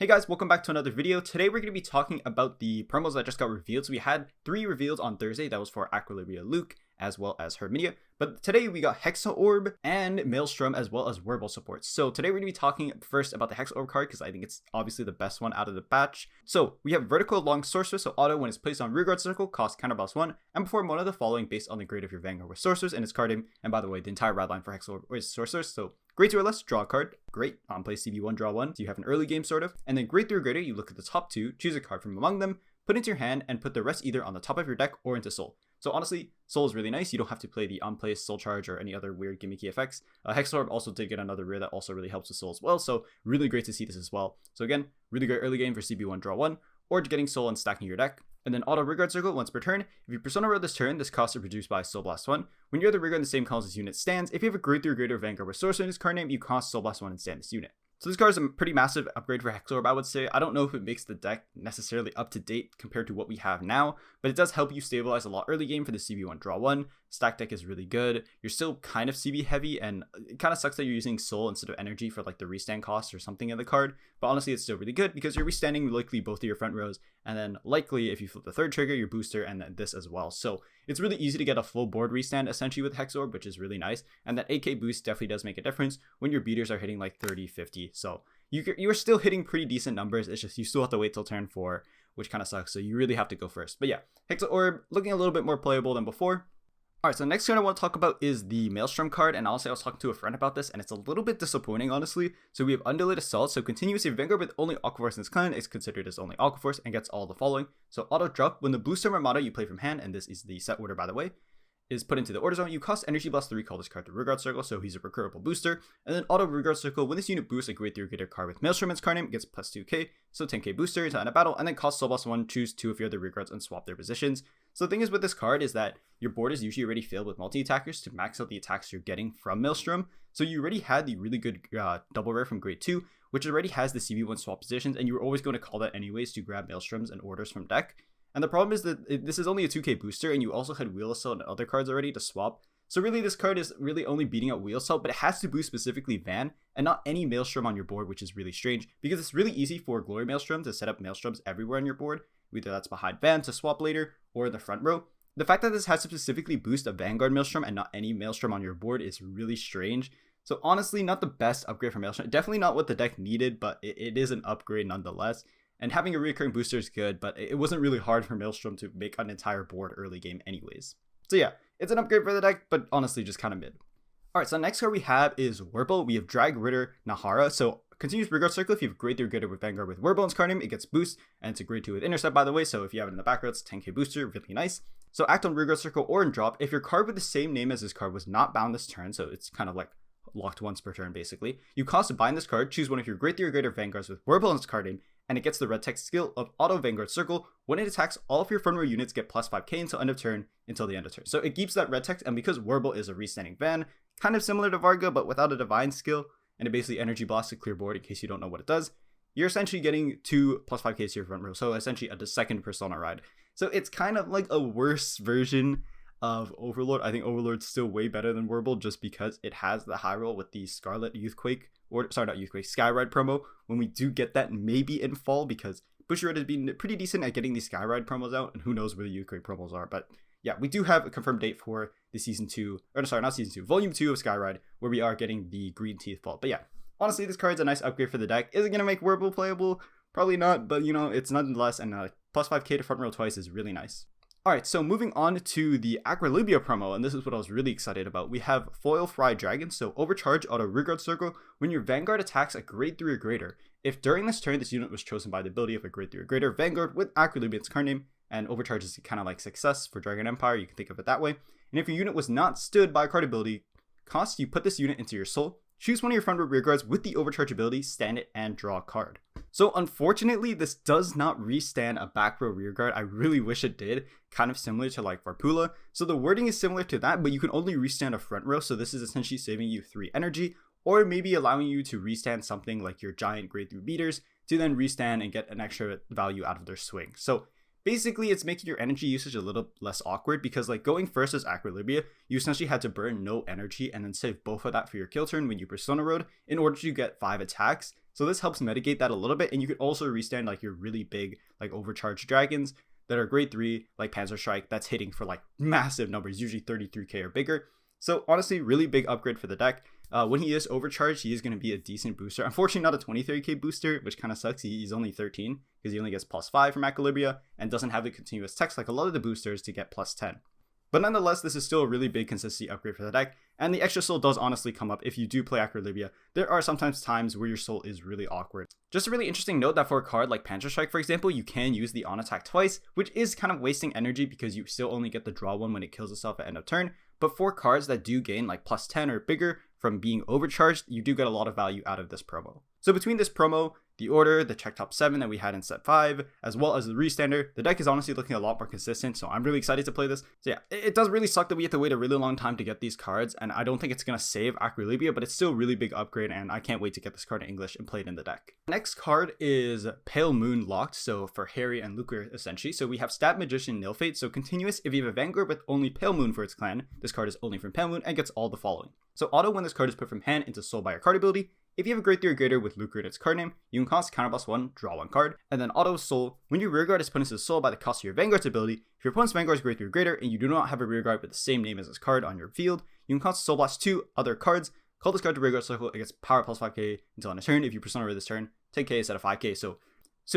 Hey guys, welcome back to another video. Today we're going to be talking about the promos that just got revealed. So we had 3 reveals on Thursday. That was for Aelquilibra Luke as well as Herminia. But today we got Hexaorb and Maelstrom as well as Wirbel support. So today we're going to be talking first about the Hexaorb card because I think it's obviously the best one out of the batch. So we have Vertical Long Sorceress. So auto when it's placed on rearguard circle costs counterblast 1 and perform one of the following based on the grade of your Vanguard with Sorceress in its card name. And by the way, the entire rad line for Hexaorb is Sorceress. So grade 2 or less, draw a card. Great. Play CB1, draw 1. So you have an early game sort of. And then grade 3 or greater, you look at the top 2, choose a card from among them, put it into your hand, and put the rest either on the top of your deck or into Soul. So honestly, Soul is really nice. You don't have to play the unplaced Soul Charge or any other weird gimmicky effects. Hexaorb also did get another rare that also really helps with Soul as well. So really great to see this as well. So again, really great early game for CB1, draw 1, or getting Soul and stacking your deck. And then auto rearguard circle once per turn. If you persona roll this turn, this cost is reduced by Soul Blast 1. When you're the rearguard in the same column as unit stands, if you have a grade 3 or greater Vanguard with Sorcerer in his card name, you cost Soul Blast 1 and stand this unit. So this card is a pretty massive upgrade for Hexaorb, I would say. I don't know if it makes the deck necessarily up to date compared to what we have now, but it does help you stabilize a lot early game for the CB1 draw 1. Stack deck is really good. You're still kind of CB heavy, and it kind of sucks that you're using Soul instead of energy for like the restand cost or something in the card. But honestly, it's still really good because you're restanding likely both of your front rows, and then likely if you flip the third trigger, your booster, and then this as well. So it's really easy to get a full board restand essentially with Hexaorb, which is really nice. And that 8k boost definitely does make a difference when your beaters are hitting like 30, 50. So you're still hitting pretty decent numbers. It's just you still have to wait till turn 4, which kind of sucks. So you really have to go first. But yeah, Hexaorb looking a little bit more playable than before. Alright, so the next card I want to talk about is the Maelstrom card, and honestly I was talking to a friend about this, and it's a little bit disappointing honestly. So we have Undelayed Assault, so continuously Vanguard with only Aquaforce in its kind is considered as only Aquaforce and gets all the following. So auto drop, when the blue Storm Armada you play from hand, and this is the set order by the way, is put into the order zone, you cost Energy Blast 3, call this card to rearguard circle, so he's a recurable booster. And then auto rearguard circle, when this unit boosts a grade 3 or greater card with Maelstrom in its card name, it gets plus 2k, so 10k booster to end a battle, and then cost Soul Blast 1, choose 2 of your other rearguards and swap their positions. So the thing is with this card is that your board is usually already filled with multi-attackers to max out the attacks you're getting from Maelstrom. So you already had the really good double rare from grade 2, which already has the CB1 swap positions, and you were always going to call that anyways to grab Maelstroms and orders from deck. And the problem is that this is only a 2k booster, and you also had Wheel Assault and other cards already to swap. So really this card is really only beating out Wheel Assault, but it has to boost specifically Van and not any Maelstrom on your board, which is really strange because it's really easy for Glory Maelstrom to set up Maelstroms everywhere on your board, whether that's behind Van to swap later or in the front row. The fact that this has to specifically boost a Vanguard Maelstrom and not any Maelstrom on your board is really strange. So honestly, not the best upgrade for Maelstrom. Definitely not what the deck needed, but it is an upgrade nonetheless. And having a recurring booster is good, but it wasn't really hard for Maelstrom to make an entire board early game anyways. So yeah, it's an upgrade for the deck, but honestly just kind of mid. Alright, so the next card we have is Wirbel. We have Drag Ritter Nahara. So continuous rearguard circle, if you have grade 3 or greater with Vanguard with Wirbel in its card name, it gets boost, and it's a grade 2 with Intercept by the way, so if you have it in the back row, it's 10k booster, really nice. So act on rearguard circle or in drop, if your card with the same name as this card was not bound this turn, so it's kind of like locked once per turn basically, you cost to bind this card, choose one of your grade 3 or greater Vanguards with Wirbel in its card name, and it gets the red text skill of auto Vanguard circle. When it attacks, all of your front row units get plus 5k until end of turn, until the end of turn. So it keeps that red text, and because Wirbel is a restanding Van, kind of similar to Varga but without a divine skill, and it basically energy blasts a clear board in case you don't know what it does, you're essentially getting 2 plus 5k to your front row, so essentially a second persona ride. So it's kind of like a worse version of Overlord. I think Overlord's still way better than Wirbel just because it has the high roll with the Scarlet Youthquake, or sorry, not Youthquake, Skyride promo, when we do get that maybe in fall, because Bushiroad has been pretty decent at getting these Skyride promos out, and who knows where the Youthquake promos are. But yeah, we do have a confirmed date for the season 2, or sorry, not season 2, volume 2 of Skyride, where we are getting the Green Teeth Vault. But yeah, honestly, this card's a nice upgrade for the deck. Is it going to make Wirbel playable? Probably not, but you know, it's nonetheless, and plus 5k to front row twice is really nice. Alright, so moving on to the Aelquilibra Promo, and this is what I was really excited about. We have Foiel Fry Dragon, so overcharge auto rearguard circle when your Vanguard attacks a grade 3 or greater. If during this turn this unit was chosen by the ability of a grade 3 or greater Vanguard with Aelquilibra in its card name, and overcharge is kind of like success for Dragon Empire, you can think of it that way. And if your unit was not stood by a card ability cost, you put this unit into your soul, choose one of your front row rearguards with the overcharge ability, stand it, and draw a card. So unfortunately, this does not restand a back row rearguard. I really wish it did, kind of similar to like Varpula. So the wording is similar to that, but you can only restand a front row. So this is essentially saving you 3 energy, or maybe allowing you to restand something like your giant grade 3 beaters to then restand and get an extra value out of their swing. So Basically, it's making your energy usage a little less awkward because like going first as Aelquilibra, you essentially had to burn no energy and then save both of that for your kill turn when you Persona Road in order to get 5 attacks. So this helps mitigate that a little bit, and you could also restand like your really big like overcharged dragons that are grade 3 like Panzer Strike that's hitting for like massive numbers, usually 33k or bigger. So honestly, really big upgrade for the deck. When he is overcharged, he is going to be a decent booster. Unfortunately, not a 23k booster, which kind of sucks. He's only 13 because he only gets +5 from Aelquilibra and doesn't have the continuous text like a lot of the boosters to get +10. But nonetheless, this is still a really big consistency upgrade for the deck, and the extra soul does honestly come up if you do play Aelquilibra. There are sometimes times where your soul is really awkward. Just a really interesting note that for a card like Panzer Strike, for example, you can use the on attack twice, which is kind of wasting energy because you still only get the draw one when it kills itself at end of turn. But for cards that do gain like +10 or bigger from being overcharged, you do get a lot of value out of this promo. So between this promo, the order, the check top 7 that we had in set 5, as well as the restander, the deck is honestly looking a lot more consistent, so I'm really excited to play this. So yeah, it does really suck that we have to wait a really long time to get these cards, and I don't think it's going to save Aelquilibra, but it's still a really big upgrade, and I can't wait to get this card in English and play it in the deck. Next card is Pale Moon locked, so for Harri and Luquier essentially. So we have Stab Magician Nilfate, so continuous. If you have a Vanguard with only Pale Moon for its clan, this card is only from Pale Moon and gets all the following. So auto when this card is put from hand into soul by your card ability. If you have a grade 3 or greater with Luquier in its card name, you can cost +1, draw 1 card, and then auto soul. When your rearguard is put into soul by the cost of your Vanguard's ability, if your opponent's Vanguard is grade 3 or greater and you do not have a rearguard with the same name as this card on your field, you can cost Soul Blast 2 other cards, call this card to rearguard circle, it gets power +5k until on a turn. If you Persona Road this turn, 10k instead of 5k. So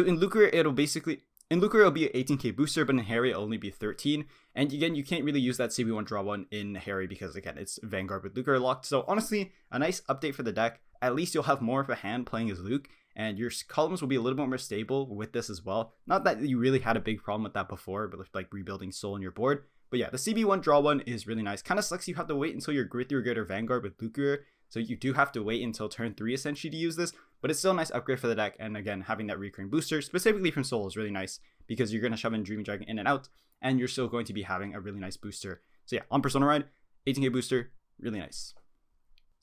in Luquier, it'll be an 18k booster, but in Harri it'll only be 13. And again, you can't really use that CB1 draw 1 in Harri because again, it's Vanguard with Luquier locked. So honestly, a nice update for the deck. At least you'll have more of a hand playing as Luke, and your columns will be a little bit more stable with this as well. Not that you really had a big problem with that before, but with like rebuilding soul on your board. But yeah, the CB1 draw 1 is really nice. Kind of sucks you have to wait until your grade 3 or greater Vanguard with Luquier. So you do have to wait until turn 3 essentially to use this, but it's still a nice upgrade for the deck. And again, having that recurring booster, specifically from soul, is really nice because you're going to shove in Dreaming Dragon in and out, and you're still going to be having a really nice booster. So yeah, on Persona Ride, 18k booster, really nice.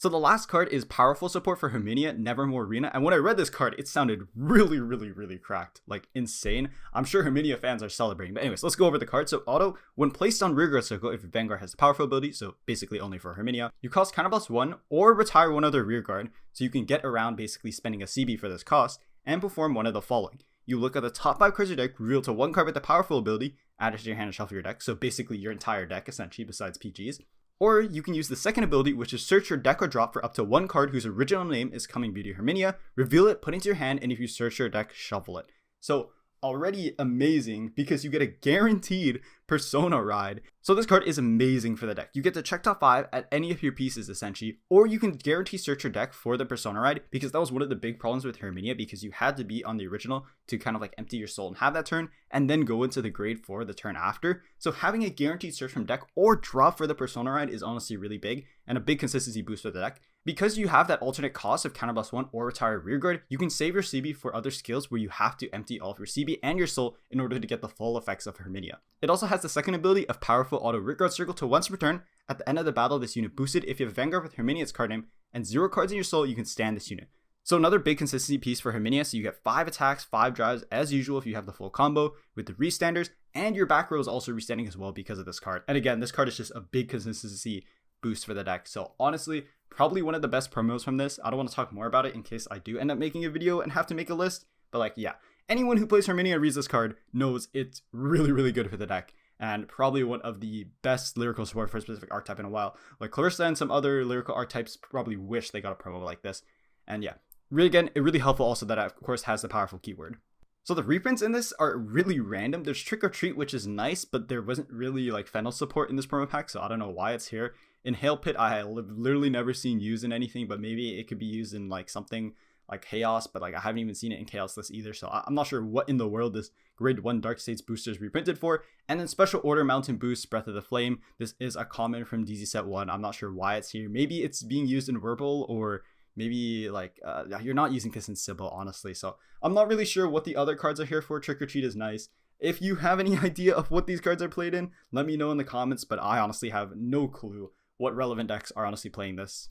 So the last card is powerful support for Herminia, Nevermore Rinna, and when I read this card, it sounded really cracked, like insane. I'm sure Herminia fans are celebrating, but anyways, let's go over the card. So auto, when placed on rearguard circle, if your Vanguard has the powerful ability, so basically only for Herminia, you cost +1 or retire one other rearguard, so you can get around basically spending a CB for this cost, and perform one of the following. You look at the top 5 cards of your deck, reveal to 1 card with the powerful ability, add it to your hand and shuffle your deck, so basically your entire deck essentially besides PGs. Or you can use the second ability, which is search your deck or drop for up to 1 card whose original name is Coming Beauty Herminia, reveal it, put it into your hand, and if you search your deck, shuffle it. So already amazing because you get a guaranteed Persona Ride. So this card is amazing for the deck. You get to check top 5 at any of your pieces essentially, or you can guarantee search your deck for the Persona Ride, because that was one of the big problems with Herminia, because you had to be on the original to kind of like empty your soul and have that turn, and then go into the grade 4 the turn after. So having a guaranteed search from deck or draw for the Persona Ride is honestly really big, and a big consistency boost for the deck. Because you have that alternate cost of +1 or retire rearguard, you can save your CB for other skills where you have to empty all of your CB and your soul in order to get the full effects of Herminia. It also has the second ability of powerful auto rearguard circle to once per turn. At the end of the battle, this unit boosted. If you have Vanguard with Herminia's card name and 0 cards in your soul, you can stand this unit. So another big consistency piece for Herminia, so you get 5 attacks, 5 drives as usual if you have the full combo with the restanders, and your back row is also restanding as well because of this card. And again, this card is just a big consistency boost for the deck. So honestly, probably one of the best promos from this. I don't want to talk more about it in case I do end up making a video and have to make a list, but like, yeah, anyone who plays Herminia and reads this card knows it's really good for the deck, and probably one of the best lyrical support for a specific archetype in a while. Like Clarissa and some other lyrical archetypes probably wish they got a promo like this. And yeah, really helpful also that it of course has the powerful keyword. So the reprints in this are really random. There's Trick or Treat, which is nice, but there wasn't really like Fennel support in this promo pack, so I don't know why it's here. Inhale Pit, I have literally never seen used in anything, but maybe it could be used in like something like Chaos, but like I haven't even seen it in Chaos list either, so I'm not sure what in the world this grade 1 Dark States booster is reprinted for. And then Special Order Mountain Boost, Breath of the Flame. This is a common from DZ set 1. I'm not sure why it's here. Maybe it's being used in Wirbel, or maybe like you're not using this in Sybil, honestly, so I'm not really sure what the other cards are here for. Trick or Treat is nice. If you have any idea of what these cards are played in, let me know in the comments, but I honestly have no clue what relevant decks are honestly playing this.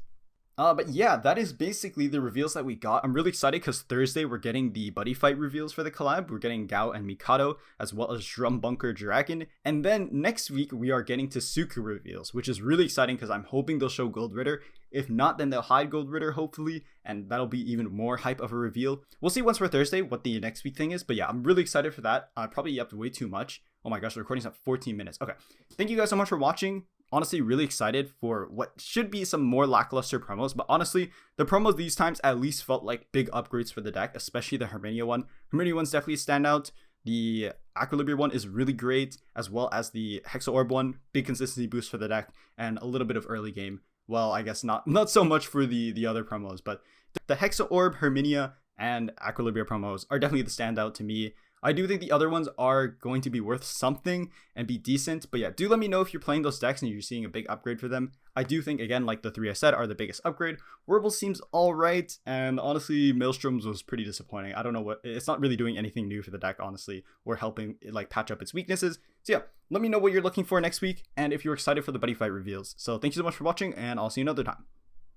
But yeah, that is basically the reveals that we got. I'm really excited because Thursday we're getting the buddy fight reveals for the collab. We're getting Gao and Mikado, as well as Drum Bunker Dragon. And then next week we are getting Tsuku reveals, which is really exciting because I'm hoping they'll show Gold Ritter. If not, then they'll hide Gold Ritter, hopefully, and that'll be even more hype of a reveal. We'll see once for Thursday what the next week thing is, but yeah, I'm really excited for that. I probably yapped way too much. Oh my gosh, the recording's at 14 minutes. Okay, thank you guys so much for watching. Honestly, really excited for what should be some more lackluster promos, but honestly, the promos these times at least felt like big upgrades for the deck, especially the Herminia one. Herminia one's definitely a standout. The Aelquilibra one is really great, as well as the Hexaorb one, big consistency boost for the deck, and a little bit of early game. Well, I guess not so much for the other promos, but the Hexaorb, Herminia, and Aelquilibra promos are definitely the standout to me. I do think the other ones are going to be worth something and be decent, but yeah, do let me know if you're playing those decks and you're seeing a big upgrade for them. I do think, again, like the three I said, are the biggest upgrade. Wirbel seems alright, and honestly, Maelstrom's was pretty disappointing. I don't know it's not really doing anything new for the deck, honestly, or helping it, like, patch up its weaknesses. So yeah, let me know what you're looking for next week, and if you're excited for the buddy fight reveals. So thank you so much for watching, and I'll see you another time.